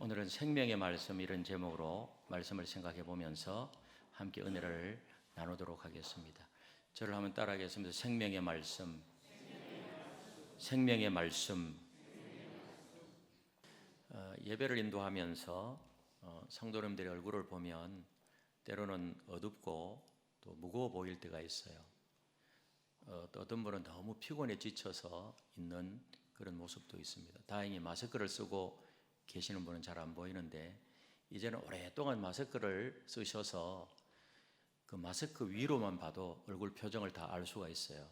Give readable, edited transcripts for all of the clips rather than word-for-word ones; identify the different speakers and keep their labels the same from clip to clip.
Speaker 1: 오늘은 생명의 말씀 이런 제목으로 말씀을 생각해 보면서 함께 은혜를 나누도록 하겠습니다. 저를 한번 따라하겠습니다. 생명의 말씀, 생명의 말씀. 예배를 인도하면서 성도님들의 얼굴을 보면 때로는 어둡고 또 무거워 보일 때가 있어요. 또 어떤 분은 너무 피곤해 지쳐서 있는 그런 모습도 있습니다. 다행히 마스크를 쓰고 계시는 분은 잘 안 보이는데, 이제는 오랫동안 마스크를 쓰셔서 그 마스크 위로만 봐도 얼굴 표정을 다 알 수가 있어요.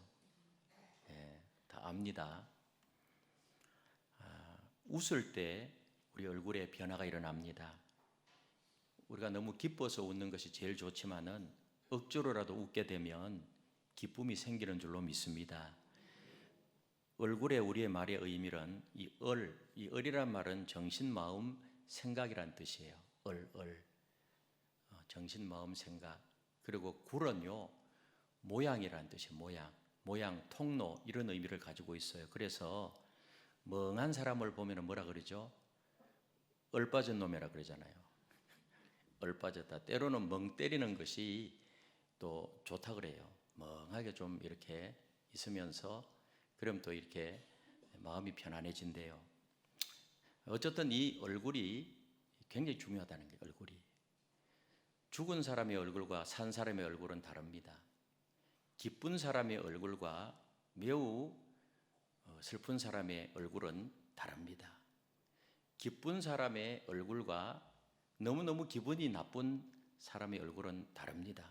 Speaker 1: 다 압니다. 웃을 때 우리 얼굴에 변화가 일어납니다. 우리가 너무 기뻐서 웃는 것이 제일 좋지만은 억지로라도 웃게 되면 기쁨이 생기는 줄로 믿습니다. 얼굴에 우리의 말의 의미는 이 얼이란 말은 정신, 마음, 생각이란 뜻이에요. 정신, 마음, 생각. 그리고 굴은요, 모양이란 뜻이에요. 모양, 통로 이런 의미를 가지고 있어요. 그래서 멍한 사람을 보면 뭐라 그러죠? 얼빠진 놈이라 그러잖아요. 얼빠졌다. 때로는 멍 때리는 것이 또 좋다 그래요. 멍하게 좀 이렇게 있으면서 그럼 또 이렇게 마음이 편안해진대요. 어쨌든 이 얼굴이 굉장히 중요하다는 게, 얼굴이. 죽은 사람의 얼굴과 산 사람의 얼굴은 다릅니다. 기쁜 사람의 얼굴과 매우 슬픈 사람의 얼굴은 다릅니다. 기쁜 사람의 얼굴과 너무너무 기분이 나쁜 사람의 얼굴은 다릅니다.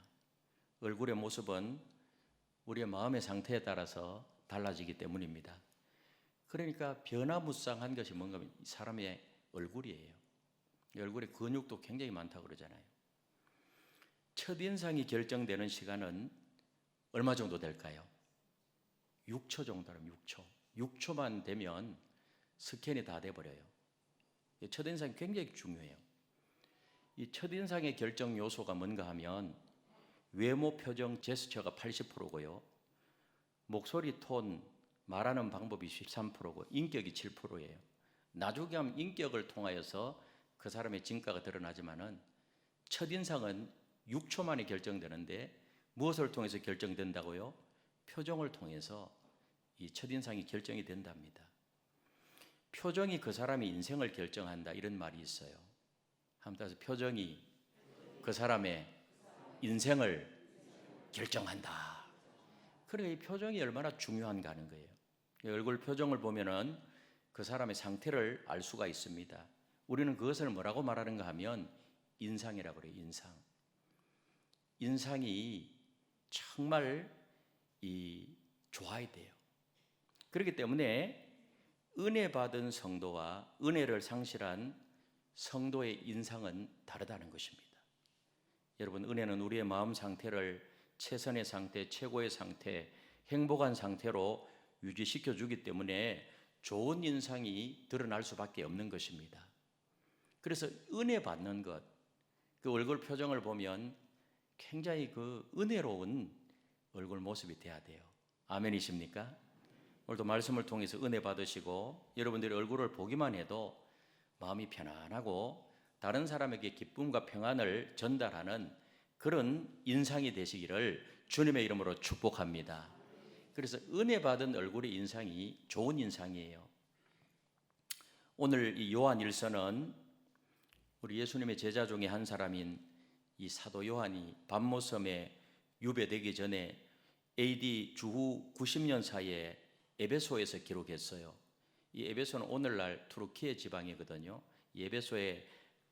Speaker 1: 얼굴의 모습은 우리의 마음의 상태에 따라서 달라지기 때문입니다. 그러니까 변화무쌍한 것이 뭔가 하면 사람의 얼굴이에요. 얼굴에 근육도 굉장히 많다고 그러잖아요. 첫인상이 결정되는 시간은 얼마 정도 될까요? 6초 정도라면 6초. 6초만 되면 스캔이 다 돼버려요. 첫인상이 굉장히 중요해요. 이 첫인상의 결정 요소가 뭔가 하면 외모, 표정, 제스처가 80%고요. 목소리 톤, 말하는 방법이 13%고 인격이 7%예요. 나중에 하면 인격을 통하여서 그 사람의 진가가 드러나지만은 첫인상은 6초 만에 결정되는데 무엇을 통해서 결정된다고요? 표정을 통해서 이 첫인상이 결정이 된답니다. 표정이 그 사람의 인생을 결정한다, 이런 말이 있어요. 한번 따라서 표정이 그 사람의 인생을 결정한다. 그러니까 이 표정이 얼마나 중요한가 하는 거예요. 얼굴 표정을 보면은 그 사람의 상태를 알 수가 있습니다. 우리는 그것을 뭐라고 말하는가 하면 인상이라고 그래요. 인상이 정말 좋아야 돼요. 그렇기 때문에 은혜 받은 성도와 은혜를 상실한 성도의 인상은 다르다는 것입니다. 여러분, 은혜는 우리의 마음 상태를 최선의 상태, 최고의 상태, 행복한 상태로 유지시켜 주기 때문에 좋은 인상이 드러날 수밖에 없는 것입니다. 그래서 은혜 받는 것, 그 얼굴 표정을 보면 굉장히 그 은혜로운 얼굴 모습이 돼야 돼요. 아멘이십니까? 오늘도 말씀을 통해서 은혜 받으시고 여러분들의 얼굴을 보기만 해도 마음이 편안하고 다른 사람에게 기쁨과 평안을 전달하는 그런 인상이 되시기를 주님의 이름으로 축복합니다. 그래서 은혜 받은 얼굴의 인상이 좋은 인상이에요. 오늘 이 요한 1서는 우리 예수님의 제자 중에 한 사람인 이 사도 요한이 밤모섬에 유배되기 전에 AD 주후 90년 사이에 에베소에서 기록했어요. 이 에베소는 오늘날 투르키예 지방이거든요. 이 에베소의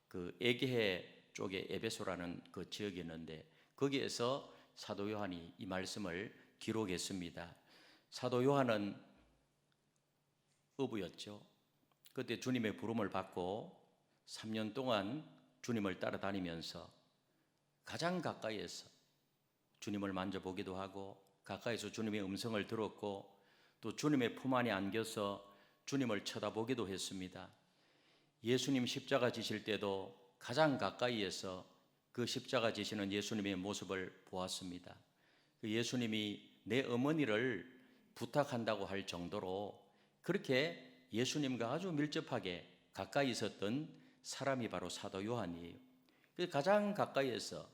Speaker 1: 그 에게해 쪽에 에베소라는 그 지역이 있는데 거기에서 사도 요한이 이 말씀을 기록했습니다. 사도 요한은 어부였죠. 그때 주님의 부름을 받고 3년 동안 주님을 따라다니면서 가장 가까이에서 주님을 만져보기도 하고 가까이서 주님의 음성을 들었고 또 주님의 품 안에 안겨서 주님을 쳐다보기도 했습니다. 예수님 십자가 지실 때도 가장 가까이에서 그 십자가 지시는 예수님의 모습을 보았습니다. 그 예수님이 내 어머니를 부탁한다고 할 정도로 그렇게 예수님과 아주 밀접하게 가까이 있었던 사람이 바로 사도 요한이에요. 그래서 가장 가까이에서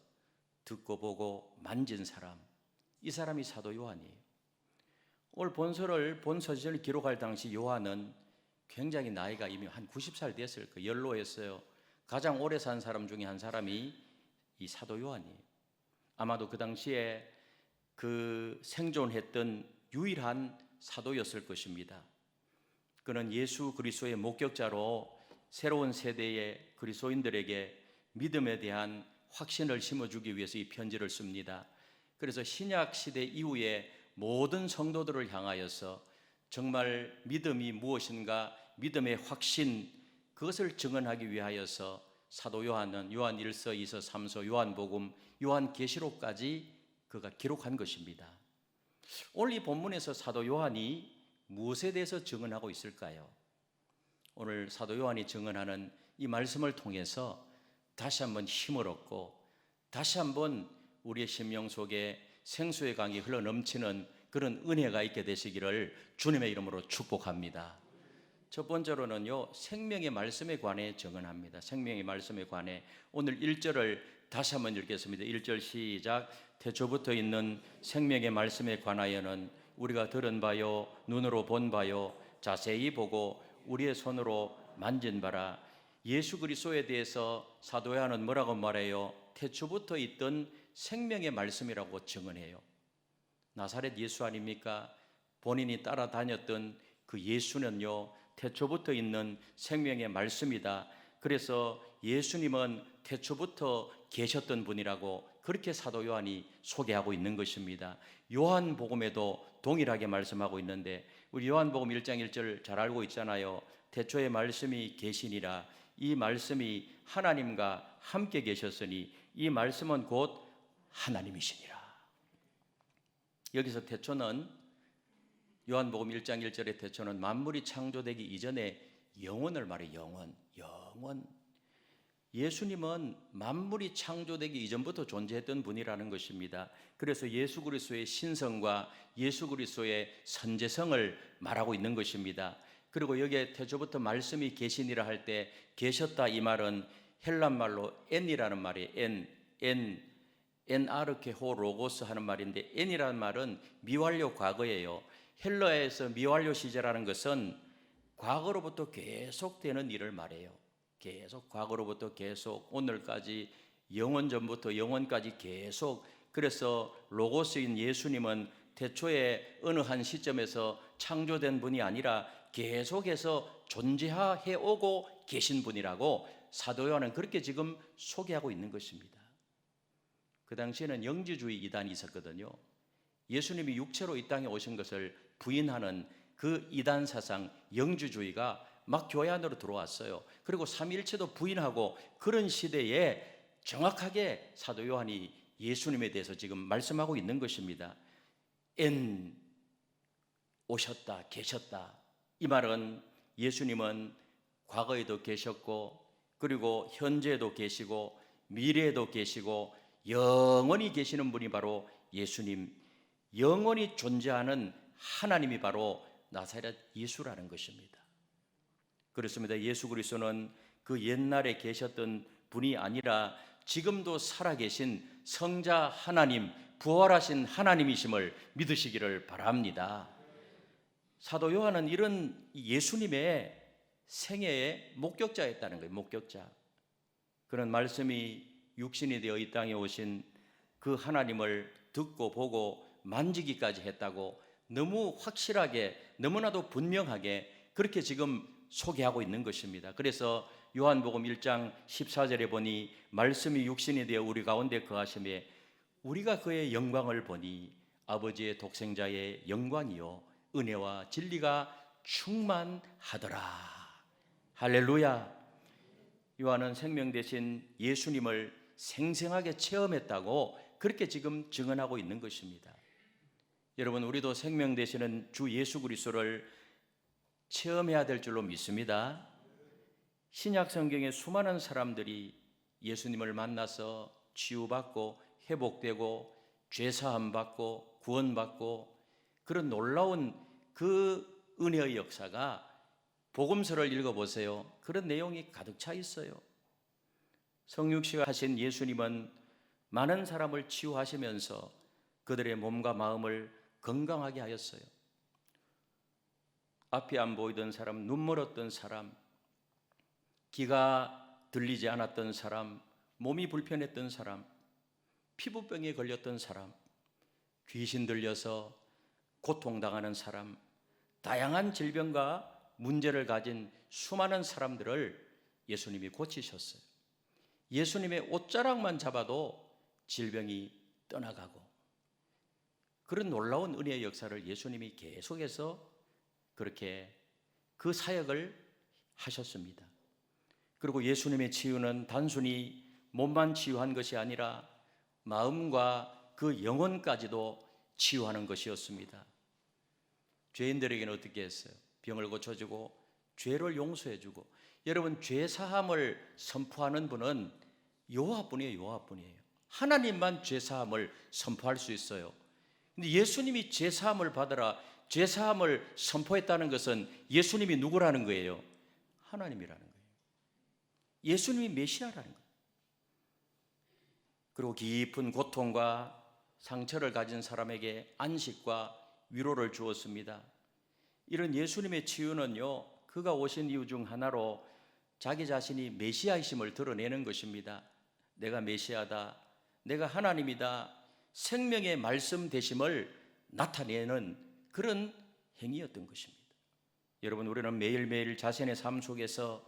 Speaker 1: 듣고 보고 만진 사람, 이 사람이 사도 요한이에요. 오늘 본서신을 기록할 당시 요한은 굉장히 나이가 이미 한 90살 됐을 거예요. 연로했어요. 가장 오래 산 사람 중에 한 사람이 이 사도 요한이에요. 아마도 그 당시에 그 생존했던 유일한 사도였을 것입니다. 그는 예수 그리스도의 목격자로 새로운 세대의 그리스도인들에게 믿음에 대한 확신을 심어주기 위해서 이 편지를 씁니다. 그래서 신약 시대 이후에 모든 성도들을 향하여서 정말 믿음이 무엇인가, 믿음의 확신, 그것을 증언하기 위하여서 사도 요한은 요한 1서, 2서, 3서, 요한복음, 요한계시록까지 그가 기록한 것입니다. 오늘 이 본문에서 사도 요한이 무엇에 대해서 증언하고 있을까요? 오늘 사도 요한이 증언하는 이 말씀을 통해서 다시 한번 힘을 얻고 다시 한번 우리의 심령 속에 생수의 강이 흘러넘치는 그런 은혜가 있게 되시기를 주님의 이름으로 축복합니다. 첫 번째로는요, 생명의 말씀에 관해 증언합니다. 생명의 말씀에 관해 오늘 1절을 다시 한번 읽겠습니다. 1절 시작. 태초부터 있는 생명의 말씀에 관하여는 우리가 들은 바요, 눈으로 본 바요, 자세히 보고 우리의 손으로 만진 바라. 예수 그리스도에 대해서 사도 요한은 뭐라고 말해요? 태초부터 있던 생명의 말씀이라고 증언해요. 나사렛 예수 아닙니까? 본인이 따라다녔던 그 예수는요, 태초부터 있는 생명의 말씀이다. 그래서 예수님은 태초부터 계셨던 분이라고 그렇게 사도 요한이 소개하고 있는 것입니다. 요한복음에도 동일하게 말씀하고 있는데 우리 요한복음 1장 1절 잘 알고 있잖아요. 태초에 말씀이 계시니라. 이 말씀이 하나님과 함께 계셨으니 이 말씀은 곧 하나님이시니라. 여기서 태초는 요한복음 1장 1절의 태초는 만물이 창조되기 이전에 영원을 말해요. 영원. 예수님은 만물이 창조되기 이전부터 존재했던 분이라는 것입니다. 그래서 예수 그리스도의 신성과 예수 그리스도의 선제성을 말하고 있는 것입니다. 그리고 여기에 태초부터 말씀이 계시니라 할 때 계셨다 이 말은 헬란말로 엔이라는 말이에요. 엔아르케호 로고스 하는 말인데 엔이라는 말은 미완료 과거예요. 헬라에서 미완료 시제라는 것은 과거로부터 계속되는 일을 말해요. 계속 과거로부터 계속 오늘까지 영원 전부터 영원까지 계속. 그래서 로고스인 예수님은 태초에 어느 한 시점에서 창조된 분이 아니라 계속해서 존재해 오고 계신 분이라고 사도 요한은 그렇게 지금 소개하고 있는 것입니다. 그 당시에는 영지주의 이단이 있었거든요. 예수님이 육체로 이 땅에 오신 것을 부인하는 그 이단 사상 영지주의가 막 교회 안으로 들어왔어요. 그리고 삼위일체도 부인하고 그런 시대에 정확하게 사도 요한이 예수님에 대해서 지금 말씀하고 있는 것입니다. 엔 오셨다, 계셨다. 이 말은 예수님은 과거에도 계셨고 그리고 현재에도 계시고 미래에도 계시고 영원히 계시는 분이 바로 예수님, 영원히 존재하는 하나님이 바로 나사렛 예수라는 것입니다. 그렇습니다. 예수 그리스도는 그 옛날에 계셨던 분이 아니라 지금도 살아계신 성자 하나님, 부활하신 하나님이심을 믿으시기를 바랍니다. 사도 요한은 이런 예수님의 생애의 목격자였다는 거예요. 목격자. 그런 말씀이 육신이 되어 이 땅에 오신 그 하나님을 듣고 보고 만지기까지 했다고 너무 확실하게, 너무나도 분명하게 그렇게 지금 소개하고 있는 것입니다. 그래서 요한복음 1장 14절에 보니 말씀이 육신이 되어 우리 가운데 거하심에 우리가 그의 영광을 보니 아버지의 독생자의 영광이요 은혜와 진리가 충만하더라. 할렐루야. 요한은 생명 되신 예수님을 생생하게 체험했다고 그렇게 지금 증언하고 있는 것입니다. 여러분, 우리도 생명 되시는 주 예수 그리스도를 체험해야 될 줄로 믿습니다. 신약 성경에 수많은 사람들이 예수님을 만나서 치유받고 회복되고 죄사함 받고 구원받고 그런 놀라운 그 은혜의 역사가 복음서를 읽어보세요. 그런 내용이 가득 차 있어요. 성육신을 하신 예수님은 많은 사람을 치유하시면서 그들의 몸과 마음을 건강하게 하였어요. 앞이 안 보이던 사람, 눈 멀었던 사람, 귀가 들리지 않았던 사람, 몸이 불편했던 사람, 피부병에 걸렸던 사람, 귀신 들려서 고통당하는 사람, 다양한 질병과 문제를 가진 수많은 사람들을 예수님이 고치셨어요. 예수님의 옷자락만 잡아도 질병이 떠나가고, 그런 놀라운 은혜의 역사를 예수님이 계속해서 그렇게 그 사역을 하셨습니다. 그리고 예수님의 치유는 단순히 몸만 치유한 것이 아니라 마음과 그 영혼까지도 치유하는 것이었습니다. 죄인들에게는 어떻게 했어요? 병을 고쳐주고 죄를 용서해주고. 여러분, 죄 사함을 선포하는 분은 여호와뿐이에요. 여호와뿐이에요. 하나님만 죄 사함을 선포할 수 있어요. 근데 예수님이 죄 사함을 받으라, 죄 사함을 선포했다는 것은 예수님이 누구라는 거예요? 하나님이라는 거예요. 예수님이 메시아라는 거예요. 그리고 깊은 고통과 상처를 가진 사람에게 안식과 위로를 주었습니다. 이런 예수님의 치유는요, 그가 오신 이유 중 하나로 자기 자신이 메시아이심을 드러내는 것입니다. 내가 메시아다, 내가 하나님이다, 생명의 말씀 되심을 나타내는 그런 행위였던 것입니다. 여러분, 우리는 매일매일 자신의 삶 속에서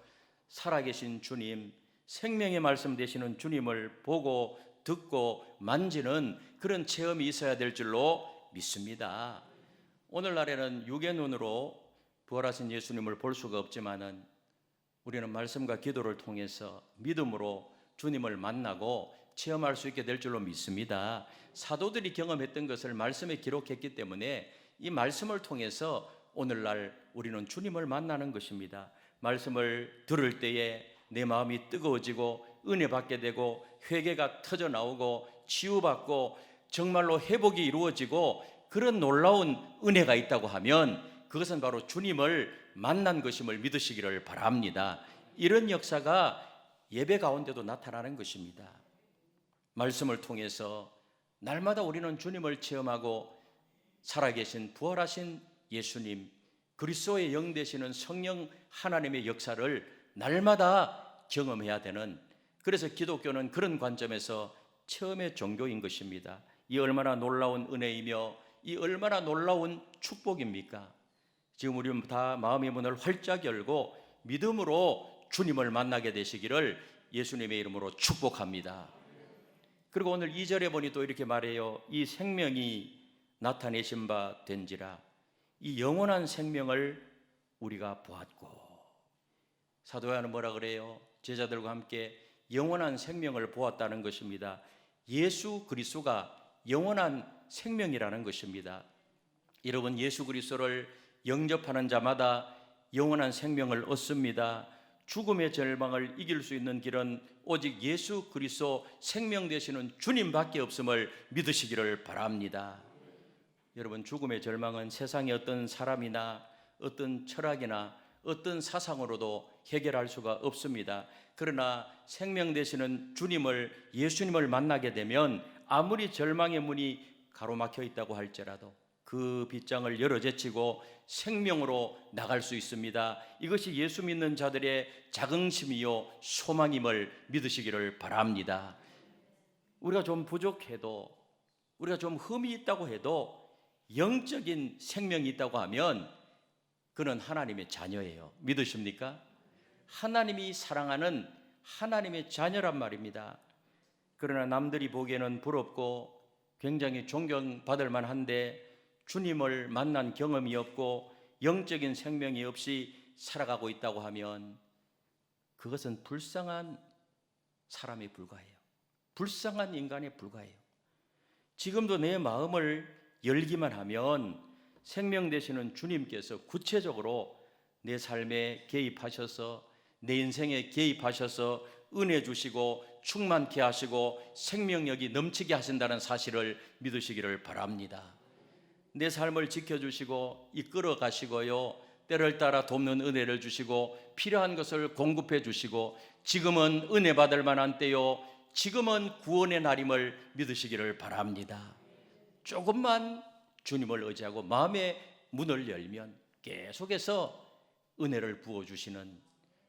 Speaker 1: 살아계신 주님, 생명의 말씀 되시는 주님을 보고 듣고 만지는 그런 체험이 있어야 될 줄로 믿습니다. 오늘날에는 육의 눈으로 부활하신 예수님을 볼 수가 없지만은 우리는 말씀과 기도를 통해서 믿음으로 주님을 만나고 체험할 수 있게 될 줄로 믿습니다. 사도들이 경험했던 것을 말씀에 기록했기 때문에 이 말씀을 통해서 오늘날 우리는 주님을 만나는 것입니다. 말씀을 들을 때에 내 마음이 뜨거워지고 은혜 받게 되고 회개가 터져 나오고 치유받고 정말로 회복이 이루어지고 그런 놀라운 은혜가 있다고 하면 그것은 바로 주님을 만난 것임을 믿으시기를 바랍니다. 이런 역사가 예배 가운데도 나타나는 것입니다. 말씀을 통해서 날마다 우리는 주님을 체험하고 살아계신 부활하신 예수님, 그리스도의 영 되시는 성령 하나님의 역사를 날마다 경험해야 되는, 그래서 기독교는 그런 관점에서 처음의 종교인 것입니다. 이 얼마나 놀라운 은혜이며 이 얼마나 놀라운 축복입니까? 지금 우리는 다 마음의 문을 활짝 열고 믿음으로 주님을 만나게 되시기를 예수님의 이름으로 축복합니다. 그리고 오늘 2절에 보니 또 이렇게 말해요. 이 생명이 나타내신 바 된지라. 이 영원한 생명을 우리가 보았고. 사도 요한은 뭐라 그래요? 제자들과 함께 영원한 생명을 보았다는 것입니다. 예수 그리스도가 영원한 생명이라는 것입니다. 여러분, 예수 그리스도를 영접하는 자마다 영원한 생명을 얻습니다. 죽음의 절망을 이길 수 있는 길은 오직 예수 그리스도 생명 되시는 주님밖에 없음을 믿으시기를 바랍니다. 여러분, 죽음의 절망은 세상의 어떤 사람이나 어떤 철학이나 어떤 사상으로도 해결할 수가 없습니다. 그러나 생명 되시는 주님을, 예수님을 만나게 되면 아무리 절망의 문이 가로막혀 있다고 할지라도 그 빗장을 열어제치고 생명으로 나갈 수 있습니다. 이것이 예수 믿는 자들의 자긍심이요 소망임을 믿으시기를 바랍니다. 우리가 좀 부족해도, 우리가 좀 흠이 있다고 해도 영적인 생명이 있다고 하면 그는 하나님의 자녀예요. 믿으십니까? 하나님이 사랑하는 하나님의 자녀란 말입니다. 그러나 남들이 보기에는 부럽고 굉장히 존경받을 만한데 주님을 만난 경험이 없고 영적인 생명이 없이 살아가고 있다고 하면 그것은 불쌍한 사람에 불과해요. 불쌍한 인간에 불과해요. 지금도 내 마음을 열기만 하면 생명 되시는 주님께서 구체적으로 내 삶에 개입하셔서 내 인생에 개입하셔서 은혜 주시고 충만케 하시고 생명력이 넘치게 하신다는 사실을 믿으시기를 바랍니다. 내 삶을 지켜주시고 이끌어 가시고요, 때를 따라 돕는 은혜를 주시고 필요한 것을 공급해 주시고 지금은 은혜 받을 만한 때요, 지금은 구원의 날임을 믿으시기를 바랍니다. 조금만 주님을 의지하고 마음의 문을 열면 계속해서 은혜를 부어주시는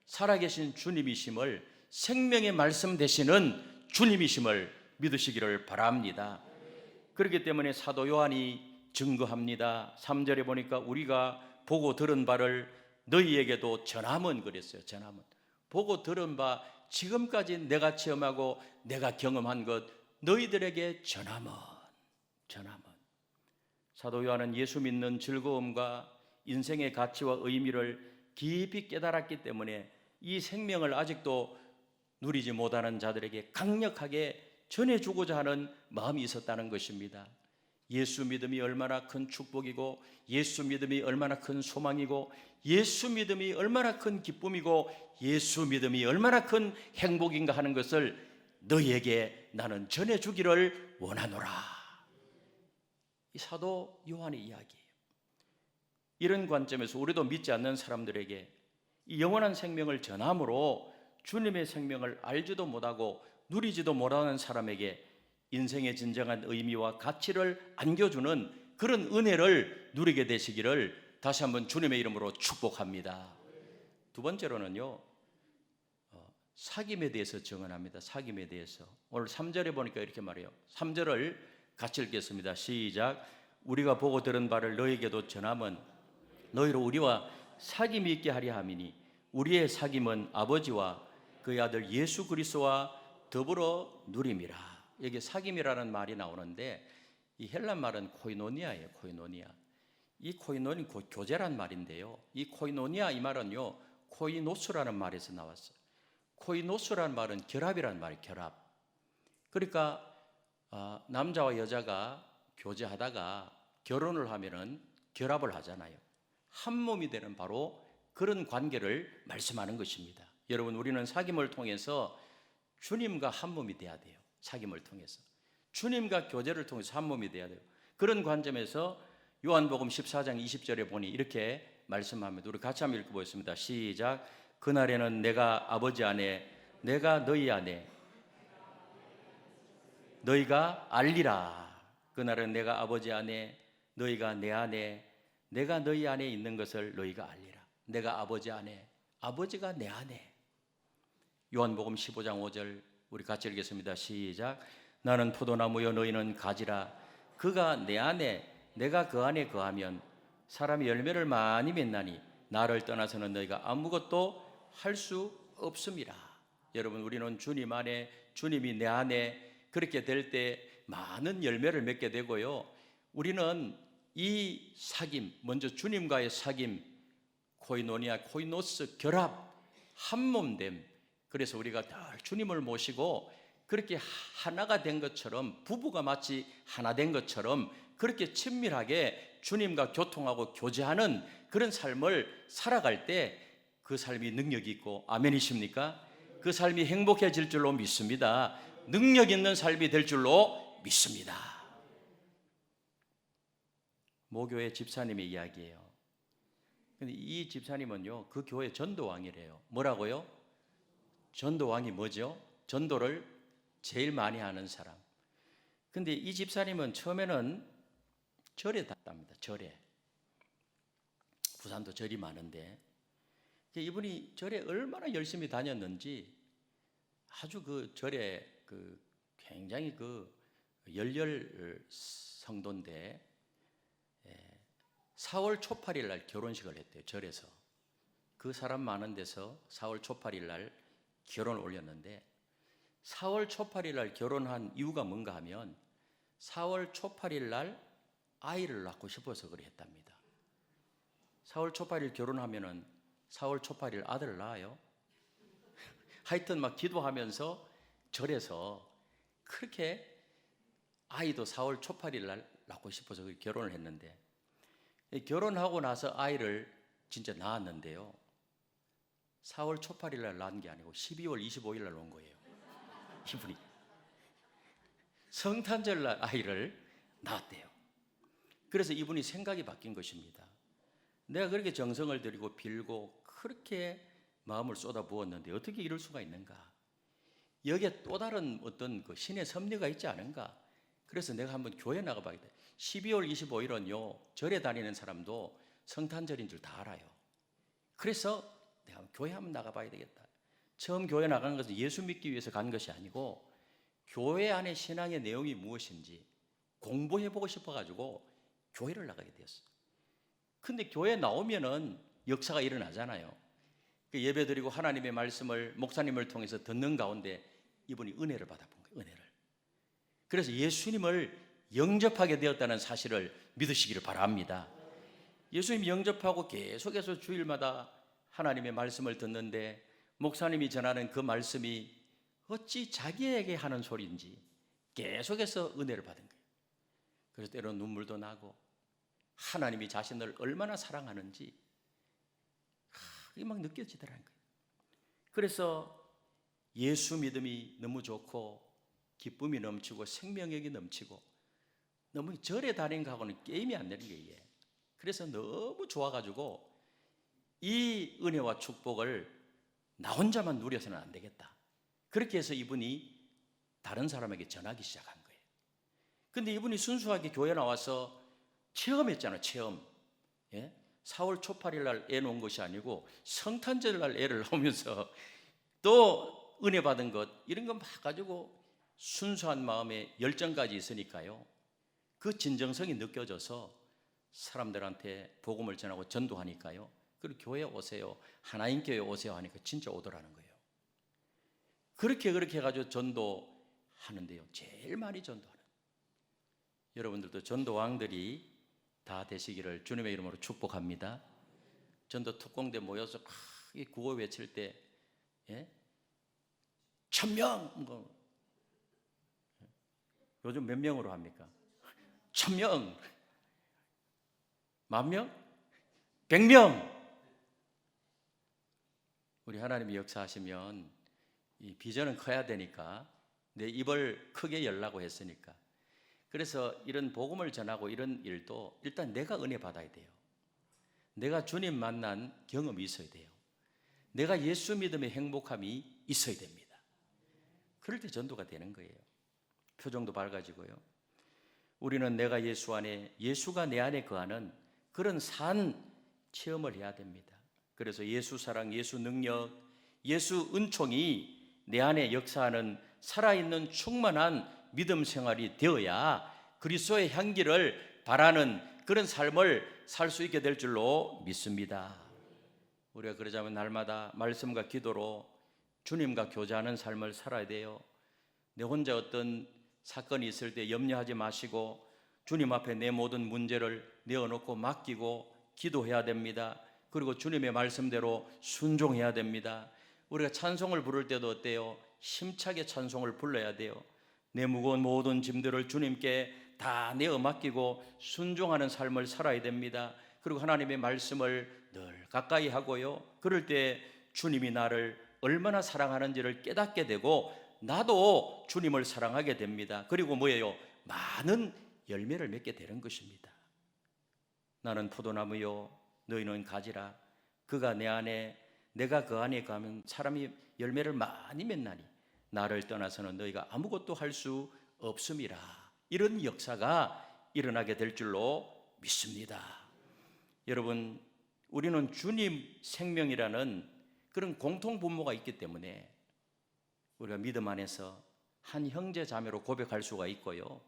Speaker 1: 살아계신 주님이심을, 생명의 말씀 되시는 주님이심을 믿으시기를 바랍니다. 그렇기 때문에 사도 요한이 증거합니다. 3절에 보니까 우리가 보고 들은 바를 너희에게도 전함은 그랬어요. 전함은, 보고 들은 바, 지금까지 내가 체험하고 내가 경험한 것 너희들에게 전함은. 사도 요한은 예수 믿는 즐거움과 인생의 가치와 의미를 깊이 깨달았기 때문에 이 생명을 아직도 누리지 못하는 자들에게 강력하게 전해주고자 하는 마음이 있었다는 것입니다. 예수 믿음이 얼마나 큰 축복이고, 예수 믿음이 얼마나 큰 소망이고, 예수 믿음이 얼마나 큰 기쁨이고, 예수 믿음이 얼마나 큰 행복인가 하는 것을 너희에게 나는 전해주기를 원하노라. 이 사도 요한의 이야기예요. 이런 관점에서 우리도 믿지 않는 사람들에게 이 영원한 생명을 전함으로 주님의 생명을 알지도 못하고 누리지도 못하는 사람에게 인생의 진정한 의미와 가치를 안겨주는 그런 은혜를 누리게 되시기를 다시 한번 주님의 이름으로 축복합니다. 두 번째로는요, 사귐에 대해서 증언합니다. 사귐에 대해서 오늘 3절에 보니까 이렇게 말해요. 3절을 같이 읽겠습니다. 시작. 우리가 보고 들은 바를 너에게도 전함은 너희로 우리와 사귐이 있게 하려 함이니 우리의 사귐은 아버지와 그의 아들 예수 그리스도와 더불어 누림이라. 여기 사귐이라는 말이 나오는데 이 헬란 말은 코이노니아예요. 코이노니아. 이 코이노니 교제란 말인데요, 이 코이노니아 이 말은요 코이노스라는 말에서 나왔어요. 코이노스라는 말은 결합이라는 말이에요. 결합. 그러니까 남자와 여자가 교제하다가 결혼을 하면은 결합을 하잖아요. 한 몸이 되는 바로 그런 관계를 말씀하는 것입니다. 여러분, 우리는 사귐을 통해서 주님과 한 몸이 돼야 돼요. 사귐을 통해서 주님과 교제를 통해서 한 몸이 돼야 돼요. 그런 관점에서 요한복음 14장 20절에 보니 이렇게 말씀합니다. 우리 같이 한번 읽어보겠습니다. 시작. 그날에는 내가 아버지 안에 내가 너희 안에 너희가 알리라. 그날은 내가 아버지 안에 너희가 내 안에 내가 너희 안에 있는 것을 너희가 알리라. 내가 아버지 안에 아버지가 내 안에. 요한복음 15장 5절 우리 같이 읽겠습니다. 시작. 나는 포도나무요 너희는 가지라. 그가 내 안에 내가 그 안에 거하면 사람이 열매를 많이 맺나니 나를 떠나서는 너희가 아무것도 할 수 없음이라. 여러분, 우리는 주님 안에, 주님이 내 안에 그렇게 될 때 많은 열매를 맺게 되고요, 우리는 이 사귐, 먼저 주님과의 사귐, 코이노니아, 코이노스, 결합, 한몸됨. 그래서 우리가 늘 주님을 모시고 그렇게 하나가 된 것처럼, 부부가 마치 하나 된 것처럼 그렇게 친밀하게 주님과 교통하고 교제하는 그런 삶을 살아갈 때 그 삶이 능력이 있고, 아멘이십니까? 그 삶이 행복해질 줄로 믿습니다. 능력 있는 삶이 될 줄로 믿습니다. 모교회 집사님의 이야기예요. 근데 이 집사님은요, 그 교회 전도왕이래요. 뭐라고요? 전도왕이 뭐죠? 전도를 제일 많이 하는 사람. 근데 이 집사님은 처음에는 절에 갔답니다. 절에. 부산도 절이 많은데 이분이 절에 얼마나 열심히 다녔는지 아주 그 절에 굉장히 열렬 성도인데 4월 초 8일 날 결혼식을 했대요. 절에서. 그 사람 많은 데서 4월 초 8일 날 결혼을 올렸는데 4월 초 8일 날 결혼한 이유가 뭔가 하면 4월 초 8일 날 아이를 낳고 싶어서 그래 했답니다. 4월 초 8일 결혼하면은 4월 초 8일 아들을 낳아요. 하여튼 막 기도하면서 절에서 그렇게 아이도 4월 초 8일 날 낳고 싶어서 결혼을 했는데, 결혼하고 나서 아이를 진짜 낳았는데요, 4월 초 8일 날 낳은 게 아니고 12월 25일 날 온 거예요. 이분이 성탄절 날 아이를 낳았대요. 그래서 이분이 생각이 바뀐 것입니다. 내가 그렇게 정성을 들이고 빌고 그렇게 마음을 쏟아부었는데 어떻게 이럴 수가 있는가? 여기에 또 다른 어떤 그 신의 섭리가 있지 않은가? 그래서 내가 한번 교회 나가봐야겠다. 12월 25일은요, 절에 다니는 사람도 성탄절인 줄 다 알아요. 그래서 내가 교회 한번 나가봐야 되겠다. 처음 교회 나간 것은 예수 믿기 위해서 간 것이 아니고 교회 안에 신앙의 내용이 무엇인지 공부해보고 싶어가지고 교회를 나가게 되었어요. 근데 교회 나오면은 역사가 일어나잖아요. 그 예배드리고 하나님의 말씀을 목사님을 통해서 듣는 가운데 이분이 은혜를 받아본 거예요. 은혜를. 그래서 예수님을 영접하게 되었다는 사실을 믿으시기를 바랍니다. 예수님 영접하고 계속해서 주일마다 하나님의 말씀을 듣는데 목사님이 전하는 그 말씀이 어찌 자기에게 하는 소리인지 계속해서 은혜를 받은 거예요. 그래서 때로는 눈물도 나고 하나님이 자신을 얼마나 사랑하는지 그게 막 느껴지더라는 거예요. 그래서 예수 믿음이 너무 좋고 기쁨이 넘치고 생명력이 넘치고 너무 절에 다니는 거하고는 게임이 안 되는 거예요. 그래서 너무 좋아가지고 이 은혜와 축복을 나 혼자만 누려서는 안 되겠다. 그렇게 해서 이분이 다른 사람에게 전하기 시작한 거예요. 근데 이분이 순수하게 교회 나와서 체험했잖아요. 체험. 예? 4월 초팔일 날 애 놓은 것이 아니고 성탄절 날 애를 낳으면서 또 은혜 받은 것 이런 거 막 가지고 순수한 마음에 열정까지 있으니까요. 그 진정성이 느껴져서 사람들한테 복음을 전하고 전도하니까요. 그리고 교회 오세요. 하나님 교회 오세요 하니까 진짜 오더라는 거예요. 그렇게 해가지고 전도하는데요. 제일 많이 전도하는. 여러분들도 전도왕들이 다 되시기를 주님의 이름으로 축복합니다. 전도 특공대 모여서 구호 외칠 때, 예? 1000명! 요즘 몇 명으로 합니까? 1000명! 10,000명? 100명! 우리 하나님이 역사하시면 이 비전은 커야 되니까 내 입을 크게 열라고 했으니까 그래서 이런 복음을 전하고 이런 일도 일단 내가 은혜 받아야 돼요. 내가 주님 만난 경험이 있어야 돼요. 내가 예수 믿음의 행복함이 있어야 됩니다. 그럴 때 전도가 되는 거예요. 표정도 밝아지고요. 우리는 내가 예수 안에, 예수가 내 안에 거하는 그런 산 체험을 해야 됩니다. 그래서 예수 사랑, 예수 능력, 예수 은총이 내 안에 역사하는 살아있는 충만한 믿음 생활이 되어야 그리스도의 향기를 바라는 그런 삶을 살 수 있게 될 줄로 믿습니다. 우리가 그러자면 날마다 말씀과 기도로 주님과 교제하는 삶을 살아야 돼요. 내 혼자 어떤 사건이 있을 때 염려하지 마시고 주님 앞에 내 모든 문제를 내어놓고 맡기고 기도해야 됩니다. 그리고 주님의 말씀대로 순종해야 됩니다. 우리가 찬송을 부를 때도 어때요? 힘차게 찬송을 불러야 돼요. 내 무거운 모든 짐들을 주님께 다 내어 맡기고 순종하는 삶을 살아야 됩니다. 그리고 하나님의 말씀을 늘 가까이 하고요. 그럴 때 주님이 나를 얼마나 사랑하는지를 깨닫게 되고 나도 주님을 사랑하게 됩니다. 그리고 뭐예요? 많은 열매를 맺게 되는 것입니다. 나는 포도나무요 너희는 가지라. 그가 내 안에 내가 그 안에 가면 사람이 열매를 많이 맺나니 나를 떠나서는 너희가 아무것도 할 수 없음이라. 이런 역사가 일어나게 될 줄로 믿습니다. 여러분, 우리는 주님 생명이라는 그런 공통 분모가 있기 때문에 우리가 믿음 안에서 한 형제 자매로 고백할 수가 있고요.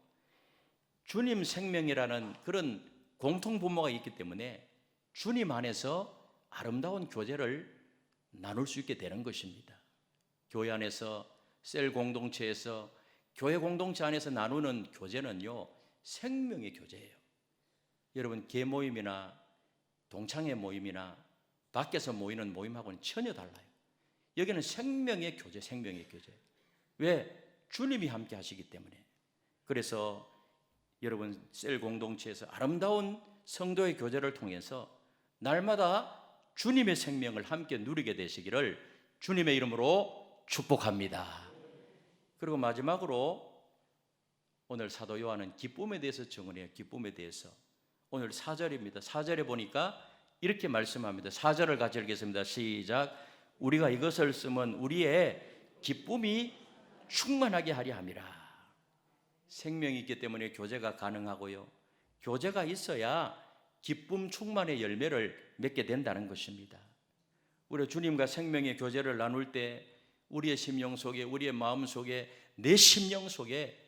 Speaker 1: 주님 생명이라는 그런 공통 분모가 있기 때문에 주님 안에서 아름다운 교제를 나눌 수 있게 되는 것입니다. 교회 안에서 셀 공동체에서 교회 공동체 안에서 나누는 교제는요 생명의 교제예요. 여러분 계모임이나 동창회 모임이나 밖에서 모이는 모임하고는 전혀 달라요. 여기는 생명의 교제, 생명의 교제. 왜? 주님이 함께 하시기 때문에. 그래서 여러분 셀 공동체에서 아름다운 성도의 교제를 통해서 날마다 주님의 생명을 함께 누리게 되시기를 주님의 이름으로 축복합니다. 그리고 마지막으로 오늘 사도 요한은 기쁨에 대해서 증언해요. 기쁨에 대해서. 오늘 4절입니다. 4절에 보니까 이렇게 말씀합니다. 4절을 같이 읽겠습니다. 시작. 우리가 이것을 쓰면 우리의 기쁨이 충만하게 하려 함이라. 생명이 있기 때문에 교제가 가능하고요, 교제가 있어야 기쁨 충만의 열매를 맺게 된다는 것입니다. 우리 주님과 생명의 교제를 나눌 때 우리의 심령 속에, 우리의 마음 속에, 내 심령 속에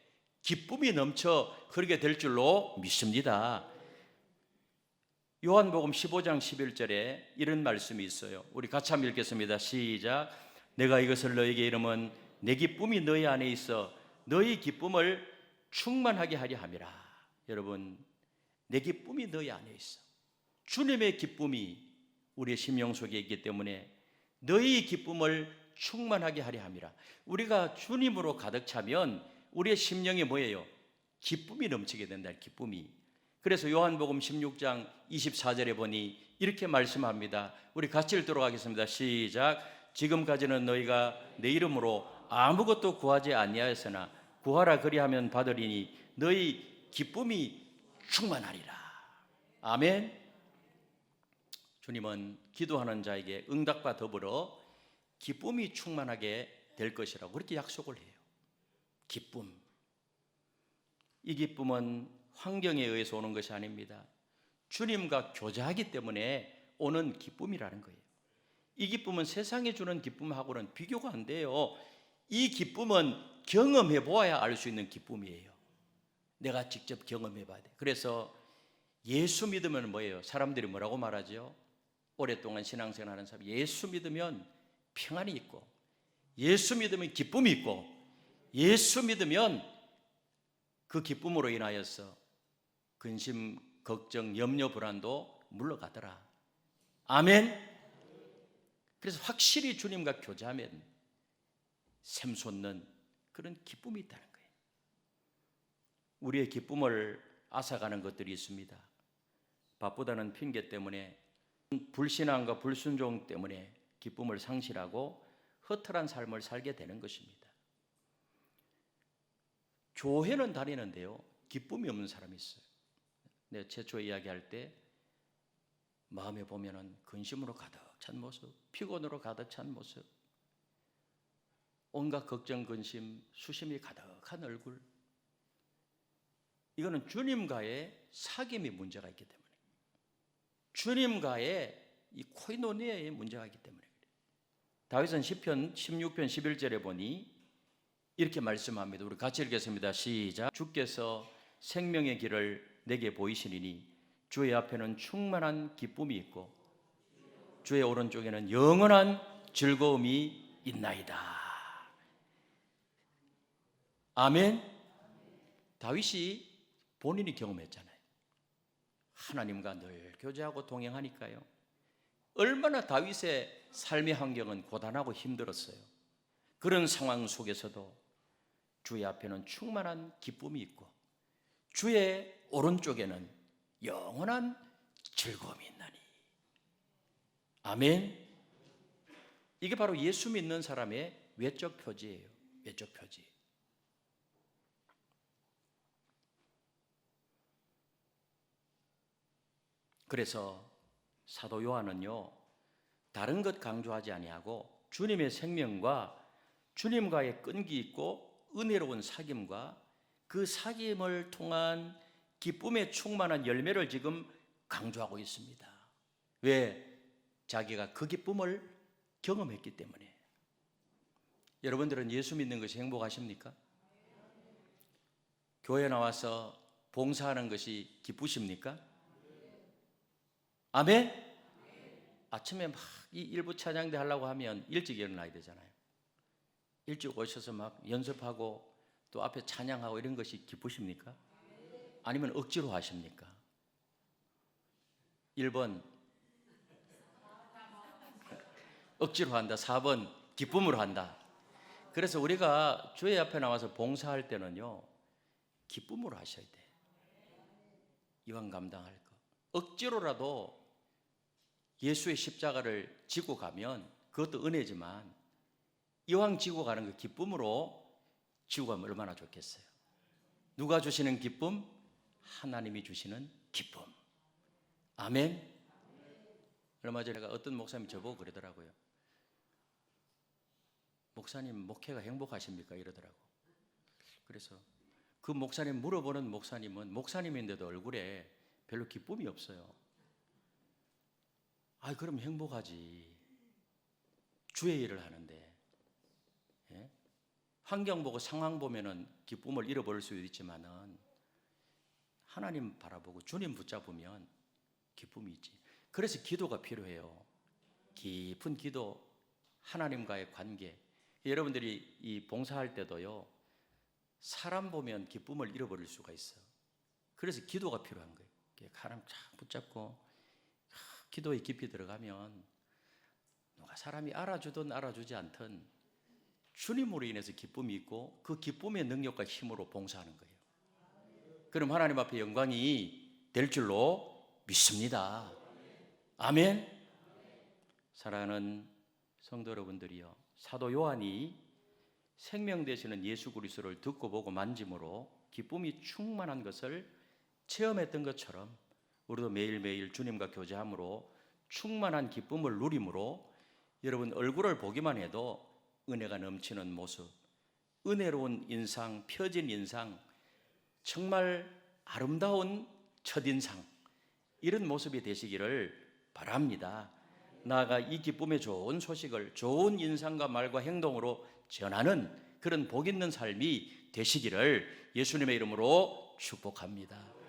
Speaker 1: 기쁨이 넘쳐 흐르게 될 줄로 믿습니다. 요한복음 15장 11절에 이런 말씀이 있어요. 우리 같이 한번 읽겠습니다. 시작. 내가 이것을 너에게 이름은 내 기쁨이 너희 안에 있어 너희 기쁨을 충만하게 하려 함이라. 여러분, 내 기쁨이 너희 안에 있어. 주님의 기쁨이 우리의 심령 속에 있기 때문에 너희 기쁨을 충만하게 하려 함이라. 우리가 주님으로 가득 차면 우리의 심령이 뭐예요? 기쁨이 넘치게 된다. 기쁨이. 그래서 요한복음 16장 24절에 보니 이렇게 말씀합니다. 우리 같이 읽도록 하겠습니다. 시작. 지금까지는 너희가 내 이름으로 아무것도 구하지 아니하였으나 구하라 그리하면 받으리니 너희 기쁨이 충만하리라. 아멘. 주님은 기도하는 자에게 응답과 더불어 기쁨이 충만하게 될 것이라고 그렇게 약속을 해요. 기쁨. 이 기쁨은 환경에 의해서 오는 것이 아닙니다. 주님과 교제하기 때문에 오는 기쁨이라는 거예요. 이 기쁨은 세상에 주는 기쁨하고는 비교가 안 돼요. 이 기쁨은 경험해 보아야 알 수 있는 기쁨이에요. 내가 직접 경험해 봐야 돼. 그래서 예수 믿으면 뭐예요? 사람들이 뭐라고 말하죠? 오랫동안 신앙생활하는 사람, 예수 믿으면 평안이 있고, 예수 믿으면 기쁨이 있고, 예수 믿으면 그 기쁨으로 인하여서 근심, 걱정, 염려, 불안도 물러가더라. 아멘. 그래서 확실히 주님과 교제하면 샘솟는 그런 기쁨이 있다는 거예요. 우리의 기쁨을 앗아가는 것들이 있습니다. 바쁘다는 핑계 때문에, 불신앙과 불순종 때문에 기쁨을 상실하고 허탈한 삶을 살게 되는 것입니다. 교회는 다니는데요, 기쁨이 없는 사람이 있어요. 내가 최초 이야기할 때 마음에 보면은 근심으로 가득 찬 모습, 피곤으로 가득 찬 모습, 온갖 걱정, 근심, 수심이 가득한 얼굴. 이거는 주님과의 사귐의 문제가 있기 때문에, 주님과의 이 코이노니아의 문제가 있기 때문에 그래요. 다윗은 시편 16편 11절에 보니 이렇게 말씀합니다. 우리 같이 읽겠습니다. 시작. 주께서 생명의 길을 내게 보이시리니 주의 앞에는 충만한 기쁨이 있고 주의 오른쪽에는 영원한 즐거움이 있나이다. 아멘. 다윗이 본인이 경험했잖아요. 하나님과 늘 교제하고 동행하니까요. 얼마나 다윗의 삶의 환경은 고단하고 힘들었어요. 그런 상황 속에서도 주의 앞에는 충만한 기쁨이 있고 주의 오른쪽에는 영원한 즐거움이 있나니. 아멘. 이게 바로 예수 믿는 사람의 외적 표지예요. 외적 표지. 그래서 사도 요한은요, 다른 것 강조하지 아니하고 주님의 생명과 주님과의 끈기 있고 은혜로운 사귐과 그 사귐을 통한 기쁨에 충만한 열매를 지금 강조하고 있습니다. 왜? 자기가 그 기쁨을 경험했기 때문에. 여러분들은 예수 믿는 것이 행복하십니까? 교회 나와서 봉사하는 것이 기쁘십니까? 아멘? 아침에 막 이 일부 찬양대 하려고 하면 일찍 일어나야 되잖아요. 일찍 오셔서 막 연습하고 또 앞에 찬양하고 이런 것이 기쁘십니까? 아니면 억지로 하십니까? 1번 억지로 한다. 4번 기쁨으로 한다. 그래서 우리가 주의 앞에 나와서 봉사할 때는요, 기쁨으로 하셔야 돼. 이왕 감당할 거. 억지로라도 예수의 십자가를 지고 가면 그것도 은혜지만 이왕 지고 가는 거 기쁨으로 지고 가면 얼마나 좋겠어요. 누가 주시는 기쁨? 하나님이 주시는 기쁨. 아멘. 얼마 전에 어떤 목사님이 저보고 그러더라고요. 목사님 목회가 행복하십니까? 이러더라고. 그래서 그 목사님 물어보는 목사님은 목사님인데도 얼굴에 별로 기쁨이 없어요. 아, 그럼 행복하지. 주의 일을 하는데. 예? 환경 보고 상황 보면은 기쁨을 잃어버릴 수도 있지만은 하나님 바라보고 주님 붙잡으면 기쁨이 있지. 그래서 기도가 필요해요. 깊은 기도, 하나님과의 관계. 여러분들이 이 봉사할 때도요, 사람 보면 기쁨을 잃어버릴 수가 있어. 그래서 기도가 필요한 거예요. 하나님 쫙 붙잡고 기도에 깊이 들어가면 누가 사람이 알아주든 알아주지 않든 주님으로 인해서 기쁨이 있고 그 기쁨의 능력과 힘으로 봉사하는 거예요. 그럼 하나님 앞에 영광이 될 줄로 믿습니다. 아멘. 사랑하는 성도 여러분들이요, 사도 요한이 생명 되시는 예수 그리스도를 듣고 보고 만짐으로 기쁨이 충만한 것을 체험했던 것처럼 우리도 매일매일 주님과 교제함으로 충만한 기쁨을 누림으로 여러분 얼굴을 보기만 해도 은혜가 넘치는 모습, 은혜로운 인상, 펴진 인상, 정말 아름다운 첫인상, 이런 모습이 되시기를 바랍니다. 나아가 이 기쁨의 좋은 소식을 좋은 인상과 말과 행동으로 전하는 그런 복 있는 삶이 되시기를 예수님의 이름으로 축복합니다.